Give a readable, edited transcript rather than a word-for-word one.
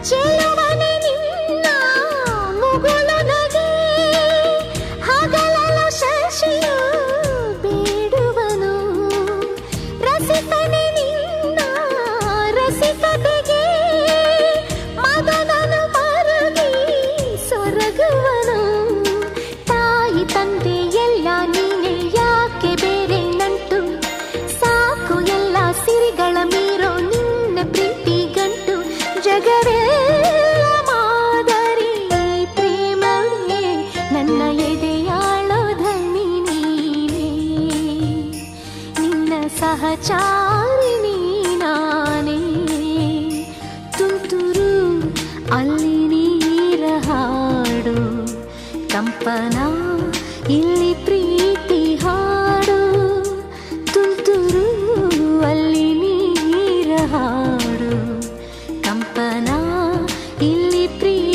ಚೆಲುವನೆ ನಿನ್ನ ಮುಗುಳು ನಗೆ ಹಗಲಲು ಶಶಿಯು ಬೇಡುವನು ರಸಿಕನೆ ನಿನ್ನ ರಸಿಕತೆಗೆ ಮದನನು ಮರುಗಿ ಸೊರಗುವನು ತಾಯಿ ತಂದೆ ಎಲ್ಲ ನೀನೆ ಯಾಕೆ ಬೇರೆ ನಂಟು ಸಾಕು ಎಲ್ಲ ಸಿರಿಗಳ ಮೀರೋ ನಿನ್ನ ಪ್ರೀತಿ ಗಂಟು ಜಗವೆಲ್ಲ ಮಾದರಿ ಪ್ರೇಮವೇ ನನ್ನ ಎದೆಯಾಳೋ ಧನಿ ನೀನೇ ನಿನ್ನ ಸಹಚಾರಿಣಿ ನಾನೇ ತುಂತುರು ಅಲ್ಲಿ ನೀರ ಹಾಡು ಕಂಪನ ಇಲ್ಲಿ ಪ್ರೀತಿ ಹಾಡು ತುಂತುರು ಅಲ್ಲಿ ನೀರ ಹಾಡು ಕಂಪನ ಇಲ್ಲಿ ಪ್ರೀತಿ